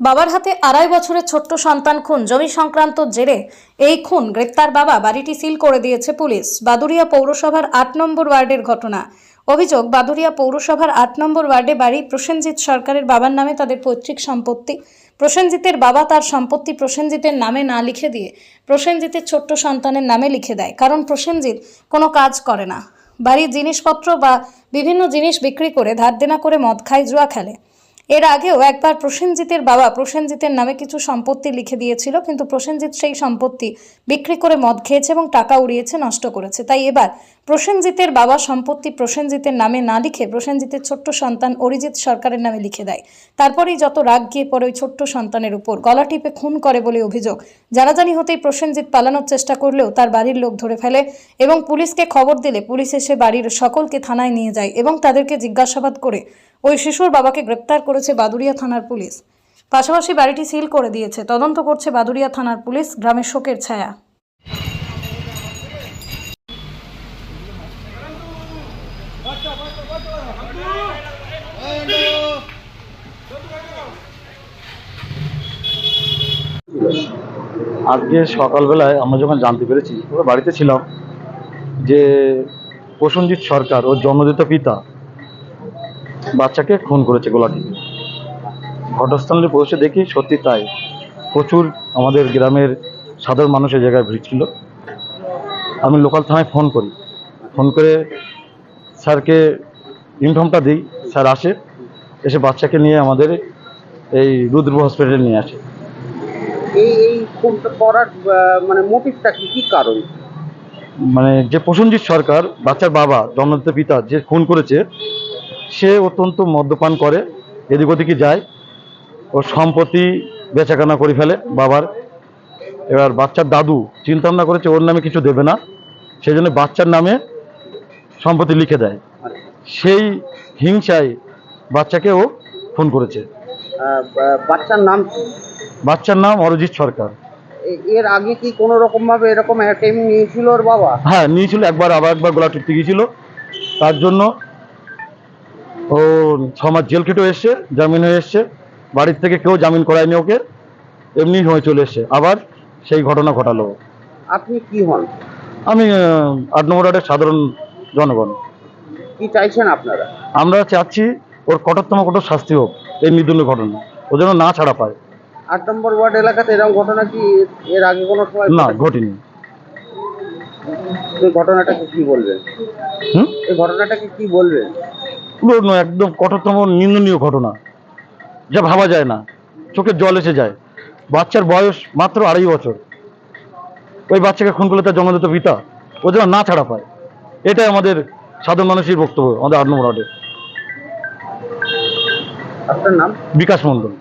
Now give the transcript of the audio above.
বাবার হাতে ২.৫ বছরের ছোট্ট সন্তান খুন, জমি সংক্রান্ত জেরে এই খুন, গ্রেপ্তার বাবা, বাড়িটি সিল করে দিয়েছে পুলিশ। বাদুড়িয়া পৌরসভার ৮ নম্বর ওয়ার্ডের ঘটনা। অভিযোগ, বাদুড়িয়া পৌরসভার ৮ নম্বর ওয়ার্ডে বাড়ি প্রসেনজিৎ সরকারের বাবার নামে তাদের পৈতৃক সম্পত্তি। প্রসেনজিতের বাবা তার সম্পত্তি প্রসেনজিতের নামে না লিখে দিয়ে প্রসেনজিতের ছোট্ট সন্তানের নামে লিখে দেয়, কারণ প্রসেনজিৎ কোনো কাজ করে না। বাড়ির জিনিসপত্র বা বিভিন্ন জিনিস বিক্রি করে ধার দেনা করে মদ খায়, জুয়া খেলে। এর আগেও একবার প্রসেনজিতের বাবা প্রসেনজিতের নামে কিছু সম্পত্তি লিখে দিয়েছিল, কিন্তু প্রসেনজিৎ সেই সম্পত্তি বিক্রি করে মদ খেয়েছে এবং টাকা উড়িয়েছে, নষ্ট করেছে। তাই এবার প্রসেনজিতের বাবা সম্পত্তি প্রসেনজিতের নামে না লিখে প্রসেনজিতের ছোট্ট সন্তান অরিজিৎ সরকারের নামে লিখে দেয়। তারপরেই যত রাগ গিয়ে পড়ে ওই ছোট্ট সন্তানের উপর, গলা টিপে খুন করে বলে অভিযোগ। জানাজানি হতেই প্রসেনজিৎ পালানোর চেষ্টা করলেও তার বাড়ির লোক ধরে ফেলে এবং পুলিশকে খবর দিলে পুলিশ এসে বাড়ির সকলকে থানায় নিয়ে যায় এবং তাদেরকে জিজ্ঞাসাবাদ করে ওই শিশুর বাবাকে গ্রেপ্তার করেছে বাদুড়িয়া থানার পুলিশ। পাশাপাশি বাড়িটি সিল করে দিয়েছে। তদন্ত করছে বাদুড়িয়া থানার পুলিশ। গ্রামের শোকের ছায়া। আজকে সকালবেলায় আমরা যখন জানতে পেরেছি, ওরা বাড়িতে ছিলাম, যে প্রসেনজিৎ সরকার ওর জন্মদাতা পিতা বাচ্চাকে খুন করেছে গলা টিপে। ঘটনাস্থলে পৌঁছে দেখি সত্যি তাই। প্রচুর আমাদের গ্রামের সাধারণ মানুষের জায়গায় ভিড় ছিল। আমি লোকাল থানায় ফোন করি, ফোন করে স্যারকে ইনফর্মটা দিই। স্যার আসে, এসে বাচ্চাকে নিয়ে আমাদের এই রুদ্রপুর হসপিটালে নিয়ে আসে। এই খুনটা করার মানে মোটিভটা কি কারণ? মানে যে প্রসেনজিৎ সরকার বাচ্চার বাবা জন্মদাতা পিতা যে খুন করেছে, সে অত্যন্ত মদ্যপান করে, এদিক ওদিকে যায়, ওর সম্পত্তি বেচাকেনা করে ফেলে বাবার। এবার বাচ্চার দাদু চিন্তা ভাবনা করেছে ওর নামে কিছু দেবে না, সেই জন্য বাচ্চার নামে সম্পত্তি লিখে দেয়। সেই হিংসায় বাচ্চাকে ও খুন করেছে। বাচ্চার নাম কি? বাচ্চার নাম অরিজিৎ সরকার। এর আগে কি কোনো রকম ভাবে এরকম অ্যাটেম্প নিয়েছিল ওর বাবা? হ্যাঁ, নিয়েছিল একবার, আবার একবার গলা টিপতে গিয়েছিল। তার জন্য ও 6 মাস জেল খেটেও এসছে, জামিন হয়ে এসছে। বাড়ির থেকে কেউ জামিন করায়নি ওকে, এমনি হয়ে চলে এসছে। আবার সেই ঘটনা ঘটালো। আপনি কি হন? আমি 8 নম্বর ওয়ার্ডের সাধারণ জনগণ। কি চাইছেন আপনারা? আমরা চাচ্ছি ওর কঠোরতম কঠোর শাস্তি হোক এই নির্দলীয় ঘটনা, ও যেন না ছাড়া পায়। 8 নম্বর ওয়ার্ড এলাকাতে এরকম ঘটনা কি এর আগে কোনো সময় না, ঘটেনি। এই ঘটনাটাকে কি বলবেন? এই ঘটনাটাকে কি বলবেন? পুরো একদম কঠোরতম নিন্দনীয় ঘটনা, যা ভাবা যায় না, চোখে জল এসে যায়। বাচ্চার বয়স মাত্র 2.5 বছর, ওই বাচ্চাকে খুন করলে তার জন্মদাতা পিতা, ও যেন না ছাড়া পায়। এটাই আমাদের সাধারণ মানুষের বক্তব্য। আমাদের 8 নম্বর ওয়ার্ডে। আপনার নাম? বিকাশ মণ্ডল।